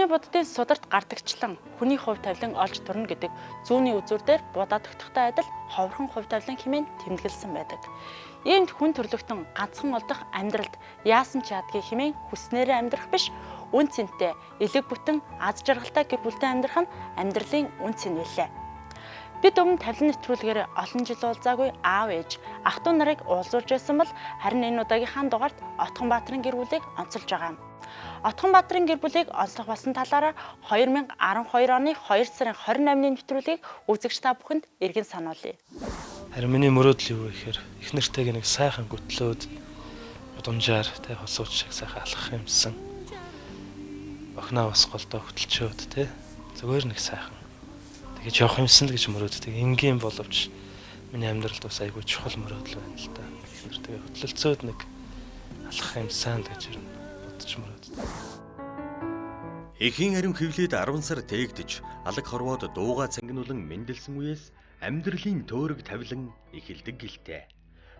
буддын сударт гардагчлан хүний хувь тавилан олж төрнө гэдэг зүүнний үзүүр дээр будаа тогтохтой адил ховрхон хувь тавилан хэмээн тэмдэглэсэн байдаг. Иймд хүн төрлөختөн ганцхан олдох амьдралд яасан ч ядгийг хэмээн хүснээрээ амьдрах биш, үн цэнтэй, элэг бүтэн, аз жаргалтай гэр бүлтэй амьдрах нь амьдралын үн цэн билээ. Бид өмнө тавилан нэвтрүүлгээр олон жил уулзаагүй аав ээж, ах トゥ нарыг уулзуулж байсан бол харин энэ удаагийнхаа дугаарт Отгонбаатарын гэр бүлийг онцолж байгаа юм. Отгонбаатарын гэр бүлийг онцлох болсон талаараа 2012 оны 2 сарын 28-ны нэвтрүүлгийг үзэгч та бүхэнд эргэн сануулъя. Харин миний мөрөөдөл юу вэ гэхээр их нартайг нэг сайхан гүтлөөд удамжаар тэ хосууч шиг сайхан алхах юмсан. Охноо бас голдоо хөтөлчөөд тэ зүгээр нэг сайхан тэгэж явах юмсан л гэж мөрөөддөг. Энгийн боловч миний амьдралд бас айгүй чухал мөрөөдөл байна л да. Их нартайг хөтлөлцөөд нэг алхах юмсан л гэж бодож мөрөөддөг. Эхийн ариун хөвлөд 10 сар тээгдэж алаг хорвоод дууга цангинуулан мэндэлсэн үеэс амьдралын төөрөг тавилан эхэлдэг гэлтэй.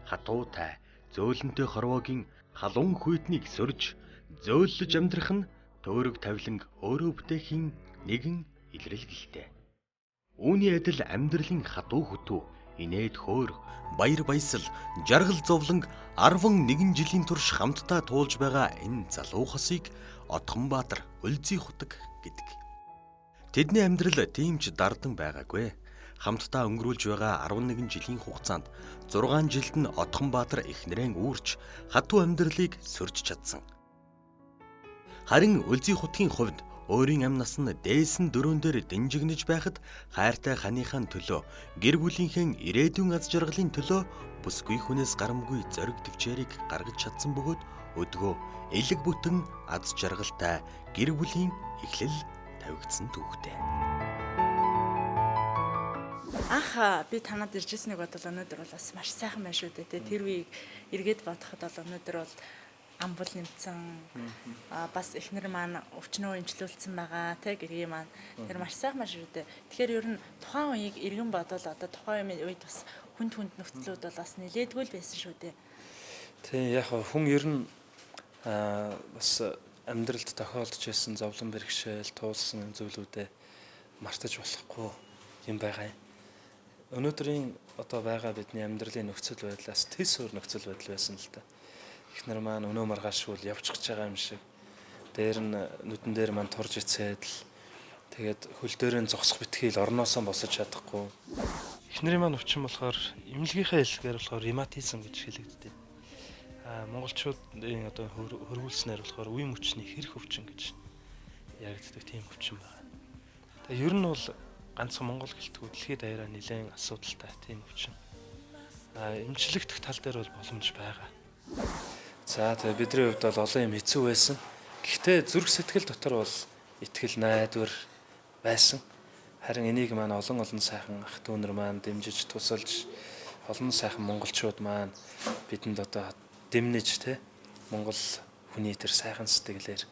Хатуутай, зөөлөнтэй хорвоогийн халуун хүйтнийг сөрж, зөөллөж амьдрах нь төөрөг тавилан өөрөө бүтээхийн нэгэн илрэл гэлтэй. Үүний адил амьдралын хатуу хөтөө, инээд хөөр, баяр баясал, жаргал зовлон 11 жилийн турш хамтдаа туулж байгаа энэ залуу хосыг Отгонбаатар Өлзий хутаг гэдэг. Тэдний амьдрал тийм ч дардан байгаагүй. Хамтдаа өнгөрүүлж байгаа 11 жилийн хугацаанд 6 жилд нь Отгонбаатар эхнэрэн үүрч хатуу амьдралыг сөрж чадсан. Харин Өлзий хутгийн хувьд өөрийн амь нас нь дээсэн дөрөөн дээр дэнжигнэж байхад хайртай ханыхаа төлөө, гэр бүлийнхээ ирээдүйн аз жаргалын төлөө бүсгүй хүнээс гарамгүй зориг төвчээрийг гаргаж чадсан бөгөөд өдгөө элэг бүтэн аз жаргалтай гэр бүлийн эхлэл тавигдсан түүхтэй. Анх би танад иржсэнийг бодвол өнөөдөр бол бас маш сайхан байна шүү дээ. Тэр үеийг эргээд бодоход бол өнөөдөр бол амбал нэмсэн, бас эхнэр маань өвчнөө имжлүүлсэн байгаа, тэ гэрээ маань тэр маш сайхан маш шүү дээ. Тэгэхээр ер нь тухайн үеийг эргэн бодвол одоо тухайн үед бас хүнд нөхцлүүд бол бас нэлээдгүй л байсан шүү дээ. Тийм яг хүн ер нь бас амьдралд тохиолдож байсан зовлон бэрхшээл, туулсан зүйлүүдээ мартаж болохгүй юм байгаа юм. Өнөөдрийн одоо байгаа бидний амьдралын нөхцөл байдлаас тэс өөр нөхцөл байдал байсан л та. Эхнэр маань өнөө маргаашгүй явчихж байгаа юм шиг. Дээр нь нүдэн дээр маань турж ицээд л тэгээд хөл дээрээ зогсох битгийл орноосоо босож чадахгүй. Эхнэрийн маань өвчин болохоор эмнэлгийнхээ хэллэгээр болохоор ревматизм гэж хэлэгддэг. Монголчуудын одоо хөрвүүлснээр болохоор үе мөчний хэрэг өвчин гэж яригддаг тийм өвчин байна. Тэгээд ер нь бол ганцхан Монгол гэлтгүй дэлхийд даяараа нэлээд асуудалтай тийм өвчин. Эмчлэгдэх тал дээр бол боломж байгаа. За тэгээ бидний хувьд бол олон юм хэцүү байсан. Гэхдээ зүрх сэтгэл дотор бол итгэл найдвар байсан. Харин энийг маань олон сайхан ах トゥ нар маань дэмжиж тусалж олон сайхан монголчууд маань бидэнд одоо дэмнэж тэ Монгол хүний тэр сайхан сэтгэлээр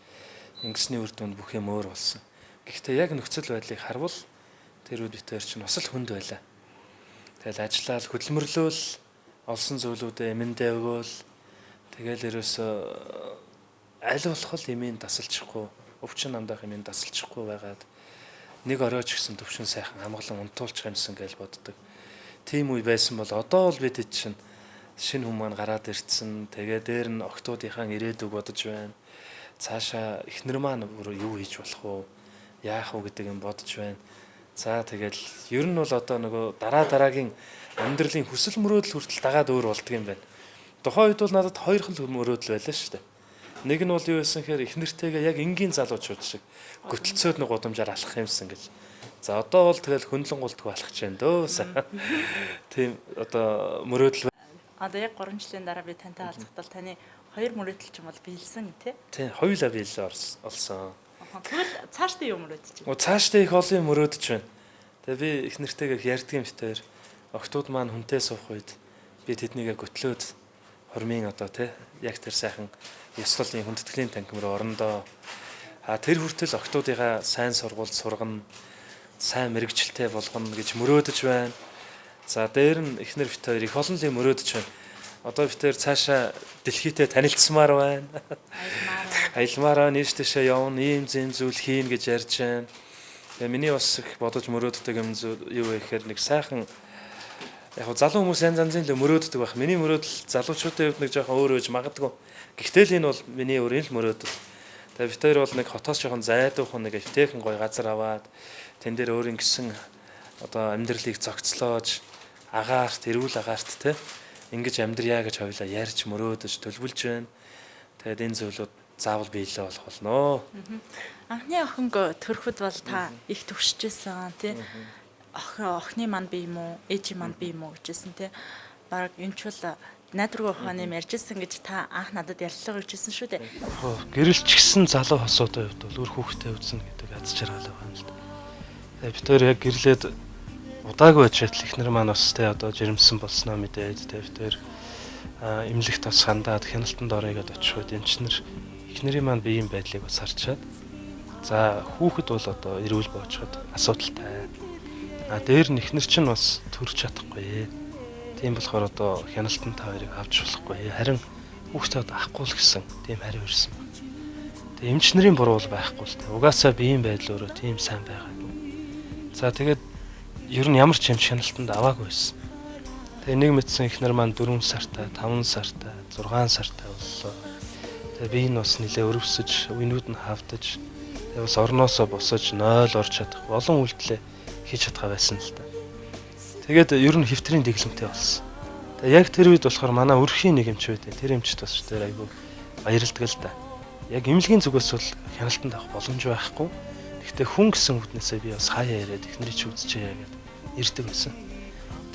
ингэсний үр дүнд бүх юм өөр болсон. Гэхдээ яг нөхцөл байдлыг харвал тэр үед битээр чинь бас л хүнд байлаа. Тэгэл ажиллаад хөдөлмөрлөөл олсон зүйлүүдээ эмэндээ өгөөл тэгэл ерөөсөө аль болох эмийн тасалчихгүй, өвчин намдаах эмийн тасалчихгүй байгаад нэг оройч гэсэн төвшин сайхан амгалан унтуулчих юмсан гэж боддог. Тийм үе байсан бол одоо бол бид чинь шинэ хүмүүс маань гараад ирсэн. Тэгээ дээр нь охтуудынхаа ирээдүг бодож байна. Цаашаа эхнэр маань юу хийж болох вэ? Яах вэ гэдэг юм бодож байна. За тэгэл ер нь бол одоо нөгөө дараагийн амьдралын хүсэл мөрөөдөл хүртэл дагаад өөр болдго юм байна. Тухайн үед бол надад хоёр хэл мөрөөдөл байлаа шүү дээ. Нэг нь бол юу байсан гэхээр эхнэртэйгээ яг энгийн залуучууд шиг гүтэлцөөд нэг гудамжаар алхах юмсан гэж. За одоо бол тэгэл хөндлөн гулдгүй алхаж байна дөө. Тийм одоо мөрөөдөл. Одоо яг 3 жилийн дараа би тантай уулзахдаа таны хоёр мөрөөдөл ч юм бол биелсэн тий. Тийм хоёулаа биелээ олсон. Тэгвэл цаашдаа юу мөрөөдөж байна? Цаашдаа их олон юм мөрөөдөж байна. Тэгээ би эхнэртэйгээ ярьдаг юм битээр октод маань хүнтэй суух үед би тэднийгээ гөтлөөд хормын одоо тий яг тэр сайхан ёслолын хүндэтгэлийн танхим руу орондоо тэр хүртэл октодынхаа сайн сургуульд сургана, сайн мэрэгчлээ болгоно гэж мөрөөдөж байна. За дээр нь эхнэр бит хоёр их олон юм мөрөөдөж байна. Одоо бид тээр цаашаа дэлхийдээ танилцсамаар байна. Аялмаар нийш тийшээ явна, ийм зэн зүйл хийн гэж ярьж байна. Тэгээ миний бас их бодож мөрөөддөг юм юу вэ гэхээр нэг сайхан яг залуу хүмүүс янз янзын л мөрөөддөг байх. Миний мөрөөдөл залуучуудын хувьд нэг жоохон өөр байж магадгүй. Гэхдээ л энэ бол миний өөрийн л мөрөөдөл. Тэгээ бид тээр бол нэг хотоос жоохон зайдуухан нэг эвтэйхэн гоё газар аваад тэн дээр өөрийн гисэн одоо амьдралыг зогцлоож агаарт, эрүүл агаарт те ингэж амьдрья гэж хоёлаа ярьж мөрөөдөж төлөвлөж байна. Тэгээд энэ зүйлүүд заавал биелээ болох болно. Анхны охинго төрөхөд бол та их төвшижсэн тий. Охины манд би юм уу, ээжийн манд би юм уу гэжсэн тий. Бараг энэ ч бол найдваргүй ухааны ярьжсэн гэж та анх надад ярилцлага хийжсэн шүү дээ. Гэрэлч гисэн залуу хосуудын хувьд бол үр хүүхдээ үзнэ гэдэг аз жаргал байгаа юм л да. Тэгээд бид тээр яг гэрлээд удаагүй байж байтал ихнэр маань бас те одоо жирэмсэн болсноо мэдээд те бид тээр эмнэлэгт бас хандаад хяналтанд орё гэдээ очиход эмчнэр ихнэрийн маань биеийн байдлыг бас харчаад за хүүхэд бол одоо эрүүл боочход асуудалтай. Дээр нь ихнэр чинь бас төрж чадахгүй. Тийм болохоор одоо хяналтанд та хоёрыг авч болохгүй. Харин хүүхдээ одоо авахгүй л гэсэн тийм хариу ирсэн байна. Тэгээ эмчнэрийн буруу бол байхгүй л те. Угаасаа биеийн байдал өөрөө тийм сайн байгаагүй. За тэгээд ер нь ямар ч юм хяналтанд аваагүй байсан. Тэгээ нэг мэдсэн ихнэр маань 4 сартай, 5 сартай, 6 сартай боллоо. Тэгээ би энэ бас нэлээ өрөвсөж, үеинүүд нь хавдаж, тэгээ бас орноосоо босож 0 орж чадах олон үйлдэлээ хийж чадгаа байсан л да. Тэгээд ер нь хэвтрийн дэглэмтэй болсон. Тэгээ яг тэр үед болохоор манай өрхийн нэг эмч байдیں۔ Тэр эмчт бас тэр айгүй баярлдаг л да. Яг эмнэлгийн зүгээс бол хяналтанд авах боломж байхгүй. Гэхдээ хүн гэсэн үгнээсээ би бас хаяа яриад ихнэрийг ч үзчихье гэдэг ирдэг байсан.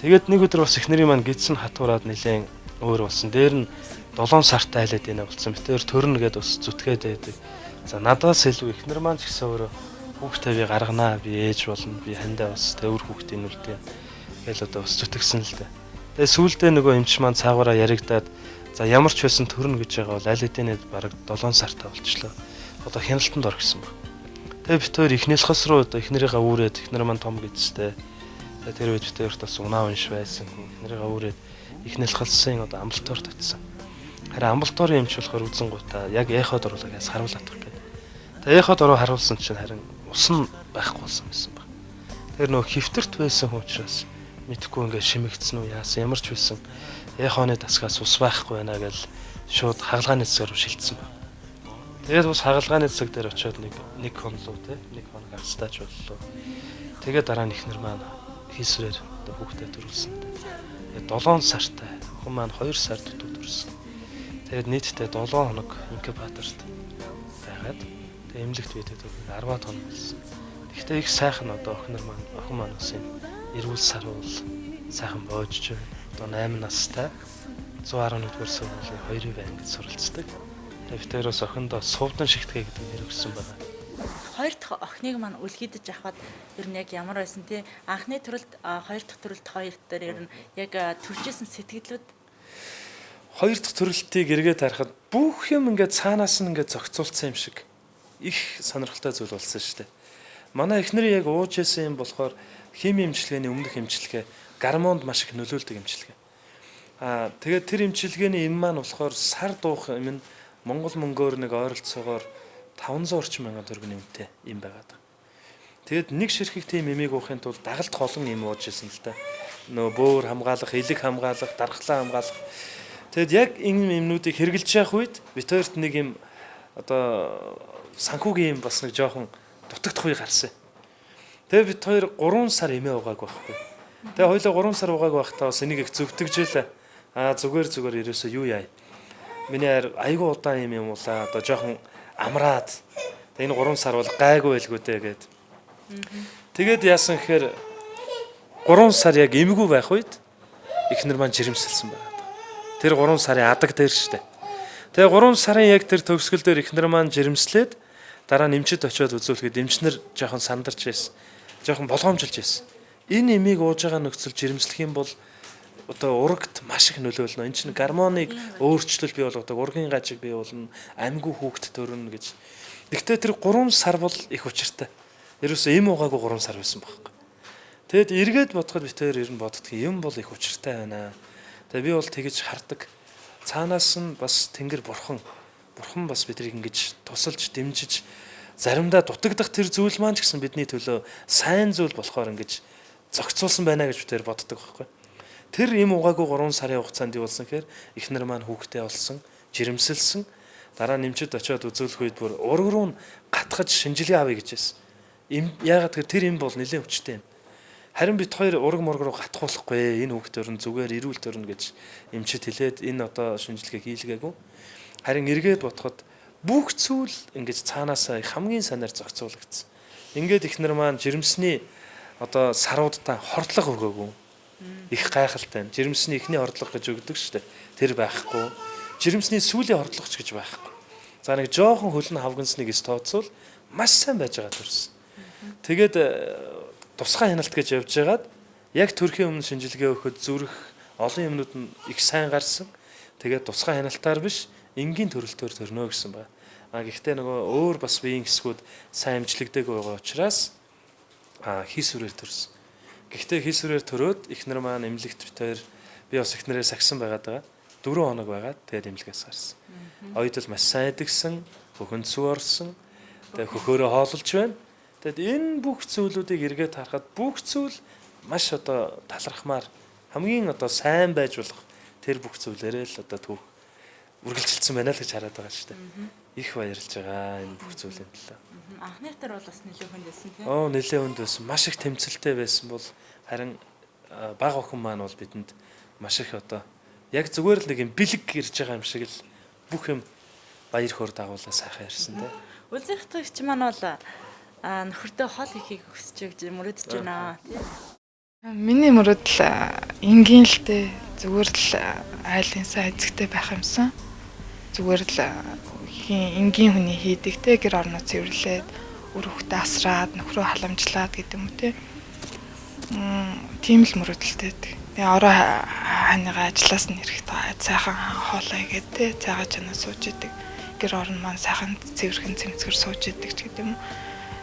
Тэгээд нэг өдөр бас ихнэрийн маань гидсэн хатуураад нэлээд өөр болсон. Дээр нь 7 сартай айлаад байна болсон. Би тэр төрнө гэдээ бас зүтгээд байдаг. За надаас илүү ихнэр маань ч гэсэн өөрөө хүүхдээ би гарганаа, би ээж болно, би хандаа бас төвөр хүүхдийн үлдээ. Тэгэл одоо бас зүтгэсэн л дээ. Тэгээ сүүлдээ нөгөө эмч маань цаагаараа яригадаад за ямар ч байсан төрнө гэж байгаа бол аль хэдийнэ бараг 7 сартай болчихлоо. Одоо хяналтанд ор гэсэн баг. Тэгээ бид хоёр ихнээс руу одоо ихнэрийнхээ үүрээд ихнэр маань том гэжтэй. Тэгээ тэр үед бид хоёрт бас унаа унш байсан. Ихнэрийнхээ үүрээд ихнээс халсан одоо амбулаторид очсон. Харин амбулаторын эмч болохоор үзэн гутаа яг эход оруулаад яс харуулдаг гэдэг. Тэгээ эход ороо харуулсан чинь харин ус нь байхгүй болсон байсан баг. Тэр нөгөө хөвтөрт байсан хүн учраас мэдхгүй ингээд шимэгдсэн үү яасан ямар ч байсан эхооны дасгаас ус байхгүй байна гэж шууд хагалгааны цэсгээр рүү шилжсэн баг. Тэгээд бас хагалгааны цэсэг дээр очиод нэг хонлоо те нэг хоног австаач боллоо. Тэгээд дараа нь ихнэр маань хийсвэрээр одоо хүүхдэд төрүүлсэн. Тэгээд 7 сартай хүн маань 2 сар дутуу төрсөн. Тэгээд нийтдээ 7 хоног инкубаторт байгаад тэгээд эмнэлэгт бидэд 10 хоног болсон. Гэхдээ их сайхан одоо охин маань бас эрүүл сарвал сайхан боожж одоо 8 настай 111-р сургуулийн 2-ын ангид суралцдаг. Тэгээд тэрөөс охиндоо сувдан шигтгэе гэдэг нэр өгсөн байна. Хоёр дахь охиныг маань үлгийдэж авахад ер нь яг ямар байсан тий? Анхны төрөлд хоёр дахь төрөлд хоёр дээр ер нь яг төржсэн сэтгэлүүд хоёр дахь төрөлтийг эргээд харахад бүх юм ингээд цаанаас нь ингээд зохицуулсан юм шиг их сонирхолтой зүйл болсон шүү дээ. Манай эхнэр яг ууж исэн юм болохоор хими эмчилгээний өмнөх эмчилгээ гормонд маш их нөлөөлдөг эмчилгээ. Тэгээд тэр эмчилгээний эм маань болохоор сар дуух юм нь Монгол мөнгөөр нэг ойролцоогоор 500 орчим мянган төгрөгийн эмтэй юм байгаад. Тэгэд нэг ширхэг тийм эмийг уухын тулд дагалт холон эм ууж исэн л да. Нөө бөөр хамгаалах, элэг хамгаалах, дархлаа хамгаалах. Тэгэд яг энэ эмнүүдийг хэрглэж явах үед бид хоёрт нэг юм одоо санхүүгийн юм бас нэг жоохон дутагдах үе гарсан. Тэгээ бид хоёр 3 сар эмээ угааг байхгүй. Тэгээ хоёулаа 3 сар угааг байхдаа бас энийг их зөвтгөжээлээ. Зүгээр ерөөсөө юу яа. Миний айгүй удаан юм уулаа одоо жоохон амраад. Тэгээ энэ 3 сар бол гайгүй байлгүй дээ гэд. Тэгээд яасан гэхээр 3 сар яг эмгүй байх үед ихнэр маань жирэмсэлсэн байна. Тэр 3 сарын адаг дээр штэ. Тэгээ 3 сарын яг тэр төгсгөл дээр ихнэр маань жирэмслээд дараа нэмчид очиод үзүүлэхэд эмчнэр жоохон сандарч байсан. Жоохон болгоомжилж байсан. Энэ эмийг ууж байгаа нөхцөл жирэмслэх юм бол одоо урагт маш их нөлөөлнө. Энэ чинь гормоныг өөрчлөл бий болгодог, ургийн гажиг бий болно, амьгүй хүүхэд төрнө гэж. Гэхдээ тэр 3 сар бол их учиртай. Ерөөсөө эм угаагүй 3 сар байсан байхгүй. Тэгэд эргээд бодоход бид хоёр ер нь боддгийг юм бол их учиртай байна. Тэгээ би бол тэгэж хардаг. Цаанаас нь бас Тэнгэр бурхан бас биднийг ингэж тусалж дэмжиж заримдаа дутагдах тэр зүйл маань ч гэсэн бидний төлөө сайн зүйл болохоор ингэж зохицуулсан байна гэж бид боддог байхгүй. Тэр им угаагүй 3 сарын хугацаанд юу болсон гэхээр эхнэр маань хүүхдээ олсон, жирэмсэлсэн. Дараа нэмчид очиод үзүүлэх үед бүр ураг руу гатгаж шинжилгээ авъя гэж байсан. Яагаад гэхээр тэр им бол нэлээд хүчтэй юм. Харин бид хоёр ураг морг руу гатгуулахгүй энэ хүүхдээр нь зүгээр эрүүл төрнө гэж эмчид хэлээд энэ одоо шинжилгээ хийлгээгүй. Харин эргээд бодоход бүх зүйл ингэж цаанаасаа хамгийн санаар зохицуулагдсан. Ингээд ихнэр маань жирэмсний одоо саруудтай хордлого өгөөгүй. Их гайхалтай. Жирэмсний ихний хордлого гэж өгдөг шүү дээ. Тэр байхгүй. Жирэмсний сүүлийн хордлогоч гэж байхгүй. За нэг жоохон хөлн хавгансныг тооцвол маш сайн байж байгаа төрсөн. Тэгээд тусгай хяналт гэж явж байгаад яг төрхийн өмнө шинжилгээ өгөхөд зүрх олон юмнууд нь их сайн гарсан. Тэгээд тусгай хяналтаар биш энгийн төрөлтөөр төрнө гэсэн байна. Гэхдээ нөгөө өөр бас биеийн хэсгүүд сайн амжилтдаг байгаа учраас хийсвэрээр төрсөн. Гэхдээ хийсвэрээр төрөөд эхнэр маань эмнэлэгт битээр би бас эхнэрээ сагсан байгаад байгаа. 4 хоног байгаад тэгээд эмнэлгээс гарсан. Оёдол маш сайн идэгсэн, хөхөнд сүү орсон. Тэгээд хөхөөрөө хоололж байна. Тэгэд энэ бүх зүйлүүдийг эргээд харахад бүх зүйл маш одоо талархмаар хамгийн одоо сайн байж болох тэр бүх зүйлээрээ л одоо түүх үргэлжилсэн байна л гэж хараад байгаа шүү дээ. Их баярлж байгаа энэ бүх зүйлийн төлөө. Анхны дээр бол бас нэлээд хүнд байсан тийм. Нэлээд хүнд байсан. Маш их тэмцэлтэй байсан бол харин баг охин маань бол бидэнд маш их одоо яг зүгээр л нэг юм бэлэг ирж байгаа юм шиг л бүх юм баяр хөөр дагуулаа сайхан ярьсан тийм. Үзэгч маань бол нөхөртөө хоол хийхийг хүсэж мөрөдөж байна тийм. Миний мөрөдөл энгийн л дээ зүгээр л айлын сайн эзэгтэй байх юмсан. Зүгээр л энгийн хүний хийдэг те гэр орноо цэвэрлээд үр хөвгтөө асраад нөхрөө халамжлаад гэдэг юм те. Тийм л мөрөдөлтэй. Тэгээ орой ханыгаа ажиллаас нь ирэхдээ цайхан хоолой игээд те цайгаа чанаа сууж идэг. Гэр орн маань сайхан цэвэрхэн цэмцгэр сууж идэг ч гэдэг юм.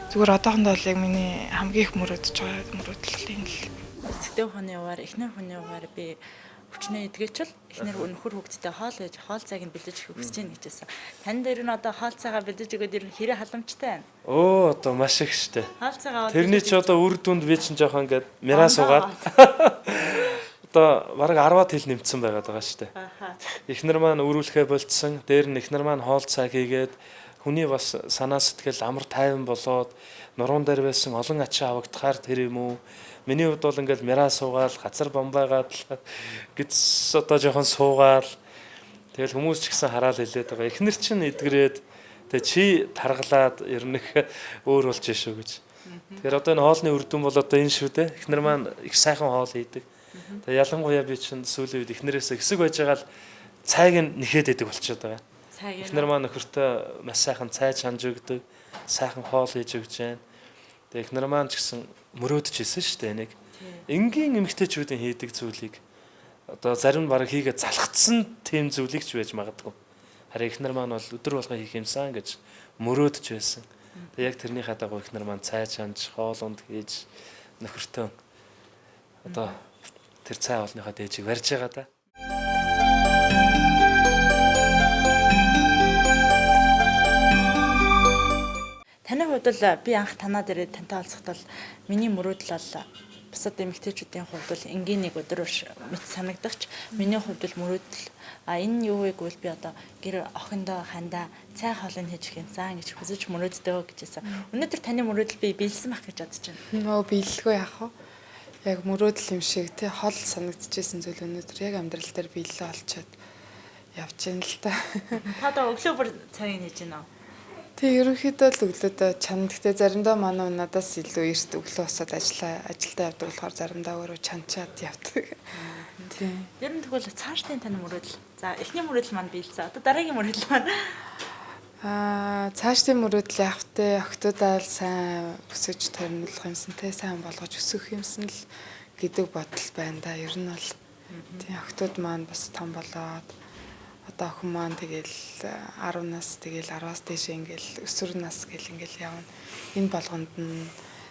Зүгээр одоохондоо л яг миний хамгийн их мөрөдөж байгаа мөрөдөл энэ л. Эцэгтэй хүний хуваар, эхнэр хүний хуваар би хүчнээ эдгэчл эхнэр нөхөр хүүхэдтэй хоол ээж хоол цайг нь бэлдэж өгсөж гин гэжсэн. Тань дээр нь одоо хоол цайгаа бэлдэж өгөөд ер нь хэрэг халамжтай байна. Одоо маш их штэ. Хоол цайгаа тэрний ч одоо үр дүнд би чинь жоохон ингээд мираа суугаад одоо бараг 10-аад хил нэмсэн байгаад байгаа штэ. Эхнэр маань өрүүлэхэ болцсон. Дээр нь эхнэр маань хоол цайг хийгээд хүний бас санаа сэтгэл амар тайван болоод нуруунд дээр байсан олон ачаа авагдахаар тэр юм уу? Миний хувьд бол ингээл мираа суугаал, газар бамбайгаад гэж одоо жоохон суугаал. Тэгэл хүмүүс ч гэсэн хараал хэлээд байгаа. Эхнэр чинь эдгэрээд тэг чи таргалаад ер нь өөр болж шүү гэж. Тэгэхээр одоо энэ хоолны үр дүн бол одоо энэ шүү дээ. Эхнэр маань их сайхан хоол хийдэг. Тэг ялангуяа би чинь сүүлийн үед эхнэрээс хэсэг байж байгаа л цайг нь нэхэд идэг болчиход байгаа. Эхнэр маань нөхөртөө маш сайхан цай чанж өгдөг, сайхан хоол хийж өгч जैन. Тэгээ эхнэр маань ч гэсэн мөрөөдөж ирсэн шүү дээ нэг. Энгийн эмэгтэйчүүдийн хийдэг зүйлийг одоо зарим нь бараг хийгээ залхацсан тийм зүйлийг ч байж магадгүй. Харин эхнэр маань бол өдөр болгон хийх юмсан гэж мөрөөдөж байсан. Тэгээ яг тэрнийхээ дагуу эхнэр маань цай чанж, хоол унд хийж нөхөртөө одоо тэр цай хоолныхоо дээжийг барьж байгаа да. Таны хувьд л би анх танаа дээр тантай уулзахад бол миний мөрөөдөл бол бусад эмэгтэйчүүдийн хувьд бол энгийн нэг өдөр мэт санагдагч миний хувьд л мөрөөдөл энэ юу вэ гэвэл би одоо гэр охиндоо хандаа цай хоолыг хийж хэмсэн гэж хүсэж мөрөөддөг гэжсэн. Өнөөдөр таны мөрөөдөл би биелсэн байх гэж бодож байна. Биелэхгүй яах вэ? Яг мөрөөдөл юм шиг тий хол санагдчихсэн зүйл өнөөдөр яг амьдрал дээр биелээ олчоод явж байна л та. Та одоо өглөө бүр цайг хийж байна уу? Тэг ерөнхийдөө л өглөөдөө чана. Гэхдээ заримдаа манай надаас илүү эрт өглөө босоод ажилдаа явдаг болохоор заримдаа өөрөө чанчаад явдаг. Тийм. Ер нь тэгвэл цаашдын таны мөрөөдөл. За эхний мөрөөдөл маань биелсэн. Одоо дараагийн мөрөөдөл маань цаашдын мөрөөдөл явах те октодоо сайн өсөж томилох юмсан те сайн болгож өсөх юмсан л гэдэг бодол байна да. Ер нь бол тийм октод маань бас том болоод одоо охин маань тэгэл 10 нас тэгэл 10-аас дээш ингээл өсвөр нас гэл ингээл явна. Энэ болгонд нь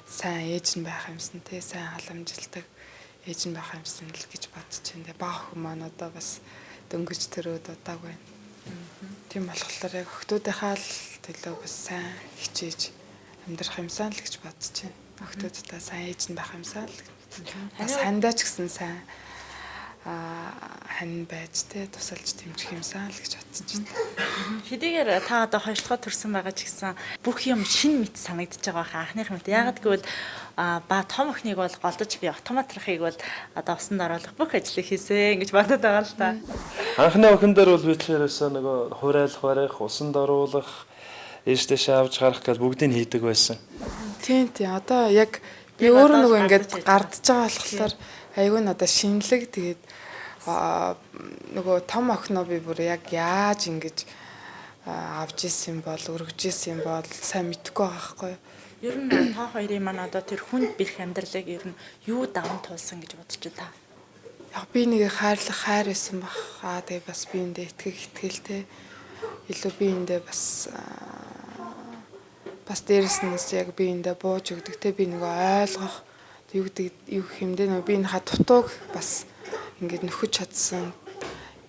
сайн ээж нь байх юмсан те сайн халамжилдаг ээж нь байх юмсан л гэж бодож байна. Тэгээ бага хүмүүс маань одоо бас дөнгөж төрөөд удаагүй. Тийм болохоор яг охтуудынхаа л төлөө бас сайн хичээж амьдрах юмсан л гэж бодож байна. Охтуудтай сайн ээж нь байх юмсан л. Бас хандаа ч гэсэн сайн хань байж тэ тусалж дэмжих юмсан л гэж бодож байна. Хэдийгээр та одоо 2 дахь төрсэн байгаа ч гэсэн бүх юм шин мэт санагдаж байгаа хаа анхных мэт. Яагаад гэвэл ба том охиныг бол голдож би автоматрахыг бол одоо усанд оруулах бүх ажлыг хийсэн гэж бодод байгаа л та. Анхны охин дээр бол би тэрээсээ нөгөө хураалах, барих, усанд оруулах, ээжтэйш авч гарах гэж бүгдийг хийдэг байсан. Тийм. Одоо яг би өөрөө нөгөө ингээд гардж байгаа болохоор айгүй надад шинэлэг тэгээд нөгөө том охиноо би бүр яг яаж ингэж авч исэн бол өргөж исэн бол сайн мэдэхгүй байгаа байхгүй юу. Ер нь та хоёрын маань одоо тэр хүнд бэрх амьдралыг ер нь юу даван туулсан гэж бодож байна та? Яг би нэг хайрлах хайр байсан баг. Тэгээ бас би эндээ итгэлтэй илүү би эндээ бас дээрэс нь яг би эндээ бууж өгдөг те би нөгөө ойлгох юу гэдэг юу хэмдэ нөгөө би энэ дутууг бас ингээд нөхөж чадсан.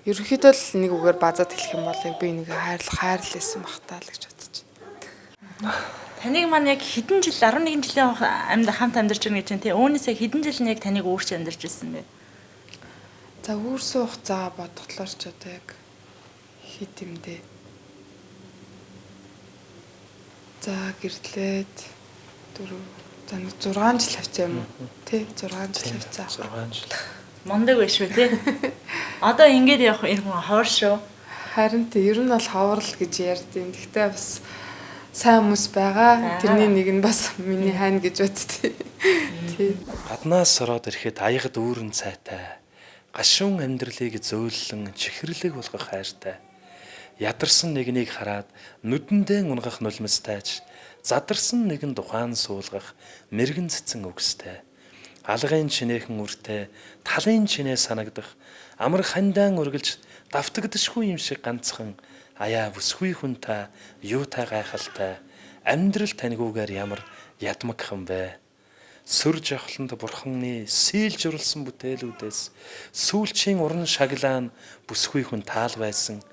Ерөнхийдөө л нэг үгээр базаад хэлэх юм бол би нэг хайрлсан багтаа л гэж бодож байна. Таныг маань яг хэдэн жил 11 жилийн хамт амьдарч байна гэж байна тий. Үүнээс хэдэн жил нь яг таныг өөрч амьдарч ирсэн бэ? За үүрсэн хугацаа бодглоор ч одоо яг хит юм дээ. За гэрлээд 6 жил хавцаа юм уу? Тий 6 жил хавцаа. 6 жил. Мондөг биш үү тий. Одоо ингэж явах юм ховор шүү. Харин тий ер нь бол ховор л гэж ярьдیں۔ Гэхдээ бас сайн хүмүүс байгаа. Тэрний нэг нь бас миний хайна гэж боддتي. Тий. Гаднаас ороод ирэхэд аягд үүрэн цайтай. Гашуун амьдралыг зөөллөн чихэрлэг болгох хайртай. Ядарсан нэгнийг хараад нүдэндээ унгах нулимстайч, задарсан нэгэн тухайн суулгах мэрэгэн цэцэн үгстэй. Алгын чинээхэн үртэй, талын чинээ санагдах, амар хандаан үргэлж давтагдшгүй юм шиг ганцхан аяа бүсгүй хүн та, юутай гайхалтай, амьдрал таньгүйгээр ямар ядмагхан бэ. Сүр жавхланд бурханы сийлж урлсан бүтээлүүдээс сүүлчийн уран шаглаан бүсгүй хүн таал байсан.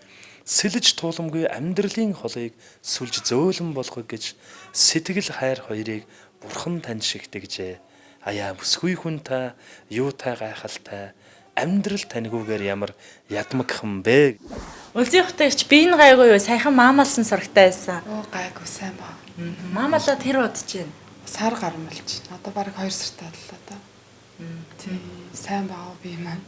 Сэлж тууламгүй амьдралын холыг сүлж зөөлөн болгох гэж сэтгэл хайр хоёрыг бурхан тань шигтгэжээ. Аяа бүсгүй хүн та, юутай гайхалтай, амьдрал таньгүйгээр ямар ядмагхан бэ. Үлзий хотойч би энэ гайгүй юу? Саяхан маамалсан сурагтай байсан. Гайгүй сайн ба. Маамалаа тэр удаж байна. Сар гармалж байна. Одоо бараг 2 сартаа боллоо да. Тий. Сайн байгаа би маань.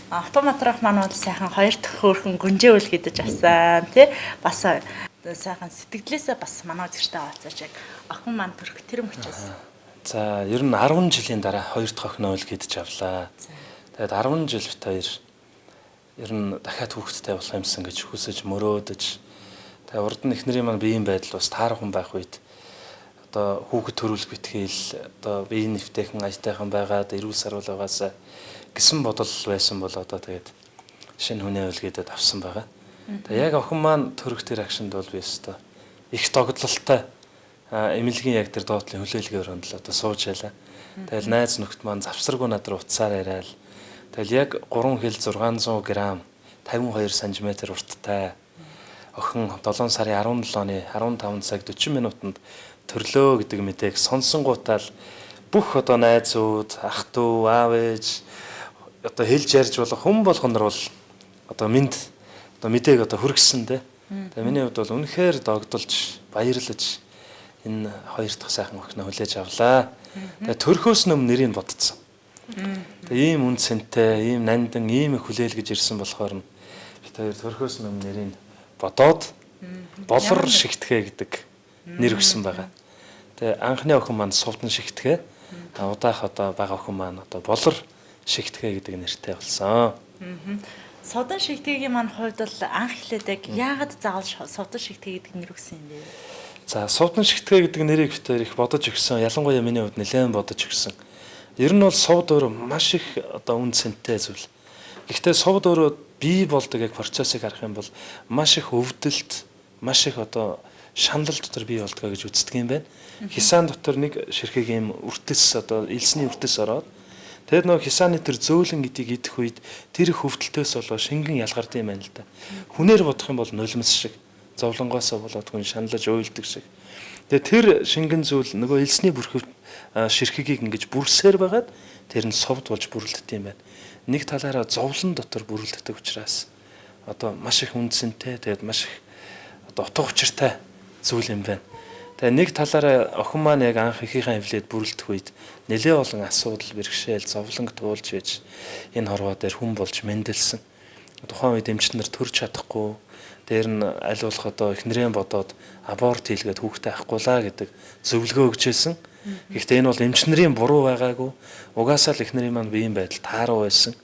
Автоматрах маань бол сайхан 2 дахь хөөрхөн гүнжээвэл гэдэж авсан тий. Бас сайхан сэтгэлээсээ бас манай зэрэгтэй хавцаач яг охин маань төрөх тэр мөчөөс. За ер нь 10 жилийн дараа 2 дахь охиноо л гэдэж авлаа. Тэгээд 10 жил бит хоёр ер нь дахиад хүүхэдтэй болох юмсан гэж хүсэж мөрөөдөж тэгээд урд нь эхнэрийн маань биеийн байдал бас таархан байх үед одоо хүүхэд төрүүлэх битгээл одоо биеийн нэвтэйхэн аятайхан байгаад эрүүл саруулгаас гэсэн бодол байсан бол одоо тэгээд шинэ хүнээ үлгээдээд авсан байгаа. Тэгээд яг охин маань төрөх тэр агшинд бол би өстой их тогтлолтой эмнэлгийн яг тэр доотлын хүлээлгээр хөндлөө одоо сууж ялаа. Тэгэл найз нөхд маань завсаргүй над руу уцаар яриад тэгэл яг 3 хил 600 г 52 см урттай охин 7 сарын 17-ны 15 цаг 40 минутанд төрлөө гэдэг мэдээг сонсонгуудаа л бүх одоо найзууд, ах トゥ, аав ээж одоо хэлж ярьж болох хүн болгонор бол одоо минь одоо мэдээг одоо хүргэсэн те. Тэгээ миний хувьд бол үнэхээр догдолж баярлаж энэ 2 дахь сайхан охиноо хүлээж авлаа. Тэгээ төрхөөс өмнө нэрийг бодцсон. Тэгээ ийм үнцэнтэй, ийм нандан, ийм их хүлээл гэж ирсэн болохоор бид хоёр төрхөөс өмнө нэрийг бодоод болор шигтгэе гэдэг нэр өгсөн байгаа. Тэгээ анхны охин маань сувдан шигтгэе. Удаах одоо бага охин маань одоо болор шигтгэе гэдэг нэртэй болсон. Сувдан шигтгэегийн маань хувьд бол анх эхлээд яг яагаад заавал сувдан шигтгэе гэдэг нэр өгсөн юм бэ? За сувдан шигтгэе гэдэг нэрийг бид хоёр их бодож өгсөн. Ялангуяа миний хувьд нэлээд бодож өгсөн. Ер нь бол сувд өөр маш их одоо үнцэнтэй зүйл. Гэхдээ сувд өөрөө бий болдог яг процессыг харах юм бол маш их өвдөлт, маш их одоо шаналл дотор бий болдгоо гэж үздэг юм байна. Хисаан дотор нэг ширхэг юм үртэс одоо элсний үртэс ороод тэгээд нөгөө хисааны тэр зөөлөн гэдгийг идэх үед тэр хөвдөлтөөс болоо шингэн ялгардаг юм байна л да. Хүнээр бодох юм бол нулимс шиг зовлонгоосоо болоод хүн шаналж уйлдаг шиг. Тэгээд тэр шингэн зүйл нөгөө элсний бүрхэв ширхэгийг ингэж бүрсээр байгаад тэр нь совд болж бүрлддэг юм байна. Нэг талаараа зовлон дотор бүрлддэг учраас одоо маш их үндсэнтэй тэгээд маш их одоо утга учиртай зүйл юм байна. Тэгээ нэг талаараа охин маань яг анх ихийнхээ хөвлөд бүрлдэх үед нэлээ олон асуудал бэрхшээл зовлонг туулж ээж энэ хорвоо дээр хүн болж мэндэлсэн. Тухайн үед эмчнэр төрж чадахгүй дээр нь аль болох одоо эхнэрээ бодоод аборт хийлгээд хүүхдээ авахгүйлаа гэдэг зөвлөгөө өгчээсэн. Гэхдээ энэ бол эмчнэрийн буруу байгаагүй. Угаасаа л эхнэрийн маань биеийн байдал тааруу байсан.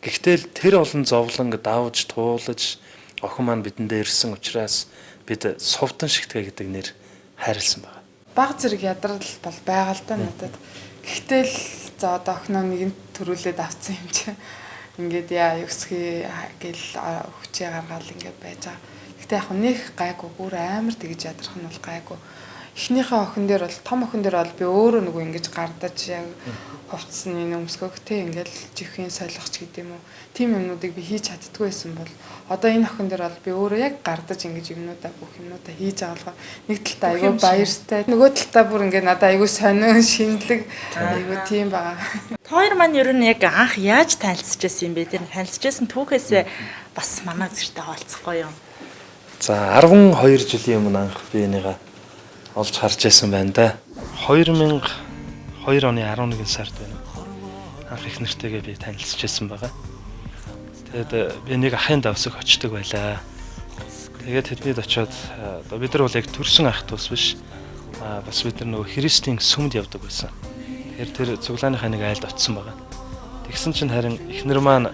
Гэхдээ тэр олон зовлонг давж туулж охин маань бидэндээ ирсэн учраас бид совдон шигтгэ гэдэг нэр хайрлсан байна. Баг зэрэг ядрал бол байгаа л да надад. Гэхдээ л за одоо охиноо нэгэн төрүүлээд авсан юм чи. Ингээд яа ёсхий гэл хүчээ гаргаал ингээд байж байгаа. Гэтэ яг нэх гайгүй бүр амар тэгж ядрах нь бол гайгүй. Эхнийхээ охин дээр бол том охин дээр бол би өөрөө нөгөө ингэж гардаж яг хувцсны өмсгөгтэй ингээд жихийн солихч гэдэг юм уу. Тим юмнуудыг би хийж чаддгүй байсан бол одоо энэ охин дээр бол би өөрөө яг гардаж ингэж юмнуудаа бүх юмнуудаа хийж байгаа болохоор нэг талдаа айгүй баяртай. Нөгөө талдаа бүр ингээд надад айгүй сонин шинэлэг айгүй тийм байгаа. Хоёр маань ер нь яг анх яаж танилцж байсан юм бэ? Тэр танилцж байсан түүхээс бас манай зэрэгтэй хаалцахгүй юу? За 12 жилийн өмнө анх би энийгээ олж харж байсан байна да. 2002 оны 11 сард байна. Анх их нэртэйгээ би танилцж байсан байгаа. Тэгээд би нэг ахын давсаг очдөг байлаа. Тэгээд тэд очиод бид нар бол яг төрсөн ах тус биш. Бас бид нар нөгөө христийн сүмд явдаг байсан. Тэгэхээр тэр цуглааныхаа нэг айлд очсон байгаа. Тэгсэн чинь харин эхнэр маань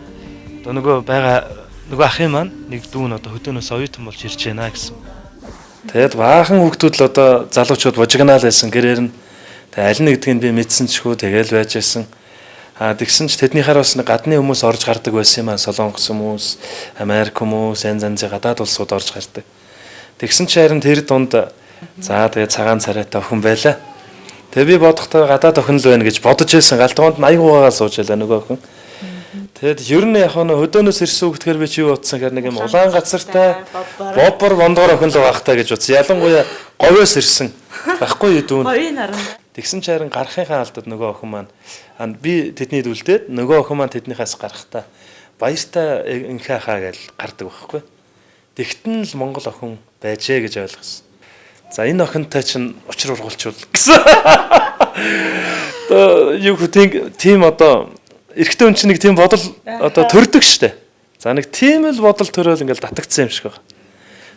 одоо нөгөө ахын маань нэг дүүн одоо хөдөөнөөс оюутан болж ирж байна гэсэн. Тэгээд баахан хүүхдүүд л одоо залуучууд божигнаал байсан гэрээр нь. Тэгээд аль нэгдгийг би мэдсэн ч хүү тэгэл байж байсан. Тэгсэн ч тэднийхээр бас гадны хүмүүс орж гардаг байсан юм аа. Солонгос хүмүүс, Америк хүмүүс, янз янзын гадаад улсууд орж гардаг. Тэгсэн ч харин тэр дунд за тэгээд цагаан царайтай охин байлаа. Тэгээ би бодохдоо гадаад охин л байна гэж бодож байсан. Галтгоонд 80%-аа сууж байлаа нөгөө охин. Тэгэд ер нь яг нь хөдөөнөөс ирсэн хүүхдгээр би чи юу бодсон гэхээр нэг юм улаан газартай бобор бондгоор охин л багтаа гэж бодсон. Ялангуяа говьоос ирсэн. Байхгүй юу дүүн. Говийн наран. Тэгсэн ч харин гарахынхаа алдад нөгөө охин маань би тэдний дүлдээд нөгөө охин маань тэднийхээс гарахтаа баяртай инхээ хаа гэж гардаг байхгүй. Тэгтэн л Монгол охин байжээ гэж ойлгосон. За энэ охинтой чинь учир ургуулчул гэсэн. Одоо юу гэх тийм одоо эрэгтэй хүн чинь нэг тийм бодол одоо төрдөг штэ. За нэг тийм л бодол төрөөл ингээл татагдсан юм шиг байна.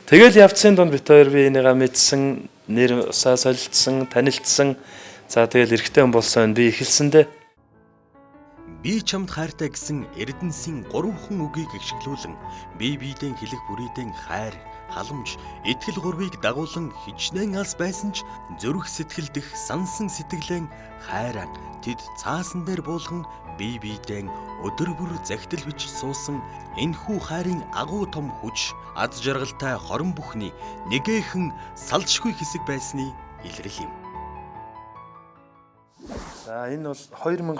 Тэгэл явцсан донд бит хоёр би энийгээ мэдсэн, нэр усаа солилцсон, танилцсан. За тэгэл эрэгтэй хүн болсон би эхэлсэндээ. Би чамд хайртай гэсэн Эрдэнэсийн 3 хүн үгийг гიშгэлүүлэн бие биедээ хэлэх бүрийдэн хайр, халамж, итгэл гурвыг дагуулan хичнээн алс байсан ч зүрх сэтгэлдэх сансан сэтгэлэн хайраа тэд цаасан дээр буулган бие биедээ өдөр бүр захидал бич суусан энэхүү хайрын агуу том хүч аз жаргалтай хорон бүхний нэгээхэн салшгүй хэсэг байсны илрэл юм. За энэ бол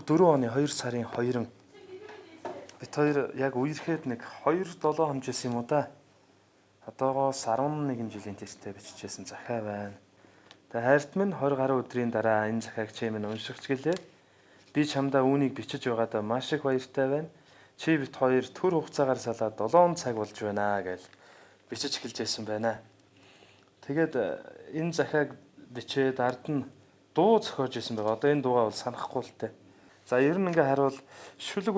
2004 оны 2 сарын 2-нд бид хоёр яг үерхэд нэг 2-7 хонжээс юм уу да. Одоогоос 11 жилийн тесттэй бичижсэн захаа байна. Тэгээ хайрт минь 20 гаруй өдрийн дараа энэ захааг чимэн уншигч гэлээ. Би чамдаа үүнийг бичиж байгаадаа маш их баяртай байна. Чи бит хоёр төр хугацаагаар салаад 7 цаг болж байна гэж бичиж эхэлжсэн байна. Тэгээд энэ захааг бичээд ард нь дуу зохиож исэн байгаа. Одоо энэ дуугаа бол санахгүй л дээ. За ер нь ингээ харуул шүлэг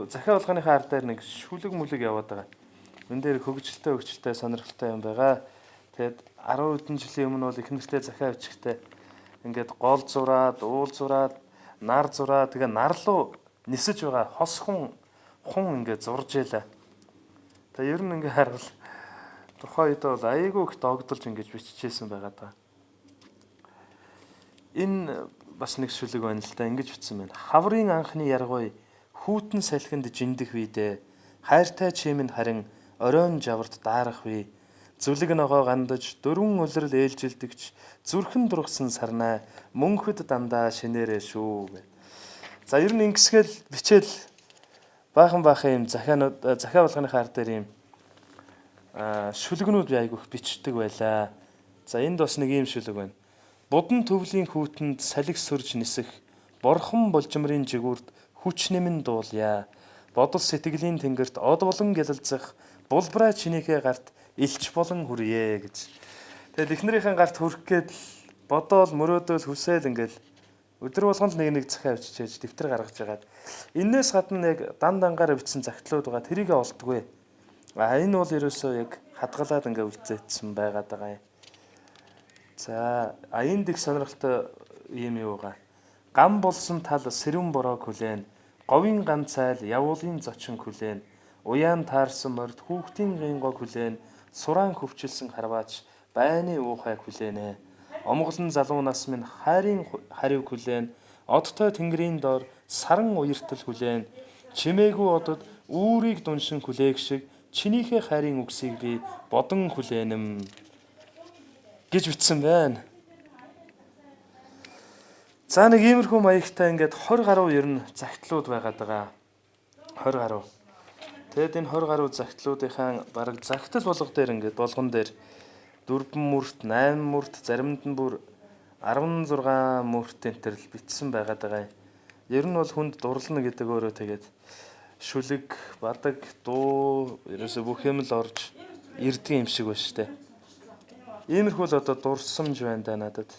захиа болгоныхаа ард дээр нэг шүлэг мүлэг яваад байгаа. Энд дээр хөгжилтэй сонирхолтой юм байгаа. Тэгээд 10 хэдэн жилийн өмнө бол их нэртэй захиа бичихтэй ингээд гол зураад, уул зураад, нар зураад тэгээ нарлуу нисэж байгаа хос хүн ингээд зурж ялаа. Тэгээ ер нь ингээ харуул тухайн үед бол айгүй их догдолж ингэж биччихсэн байгаа даа. Энэ бас нэг шүлэг байна л да. Ингэж бичсэн байна. Хаврын анхны яргой хүүтэн салхинд жиндэх үедээ хайртай чимэнд харин оройн жаварт даарах вэ. Зүлэг ногоо гандаж дөрвөн улирал ээлжилдэгч зүрхэн дургсан сарнаа мөнхөд дандаа шинээрээ шүү гэ. За ер нь ингэсгээл бичээл баахан юм захиа болгоны хаар дээр юм шүлгнүүд айгүйх бичдэг байлаа. За энд бас нэг юм шүлэг байна. Будан төвлийн хүүтэнд салхи сөрж нисэх борхон болжмрын жигүүрт хүч нэмэн дуулъя. Бодол сэтгэлийн тэнгэрт од болон гялалзах булбраа чинийхээ гарт илч болон хүрье гэж. Тэгээд эхнэрийнхэн гарт хүрэх гээд бодоол мөрөөдөөл хүсээл ингээл өдөр болгонд нэг захиа бичиж дэвтэр гаргаж байгаад энээс гадна яг дан дангаар бичсэн загтлууд байгаа тэрийг олддгүй. Энэ бол ерөөсөө яг хадгалаад ингээ үлцээдсэн байгаад байгаа юм. За энд их сонирхолтой юм юу байгаа. Гам болсон тал сэрүүн бороог хүлээн, говийн ганцайл явуулын зочин хүлээн, уяан таарсан морд хүүхдийн гингог хүлээн, сураан хөвчилсэн харваач байны уухайг хүлээнэ. Омголон залуу нас минь хайрын хариу хүлээн, одтой тэнгэрийн доор саран уяртал хүлээн, чимээгүй одод үүрийг дуншин хүлээх шиг чинийхээ хайрын үгсийг би бодон хүлээнэм гэж бичсэн байна. За нэг иймэрхүү маягтай ингээд 20 гаруй ер нь загтлууд байгаад байгаа. 20 гаруй. Тэгэд энэ 20 гаруй загтлуудынхаа бараг загтал болгон дээр ингээд болгон дээр 4 мөрт, 8 мөрт, заримд нь бүр 16 мөрт энтер л бичсэн байгаад байгаа. Ер нь бол хүнд дурлна гэдэг өөрөө тэгээд шүлэг, бадаг, дуу ерөөсө бүх юм л орж ирдэг юм шиг байна штэ. Иймэрхүү л одоо дурсамж байна да надад.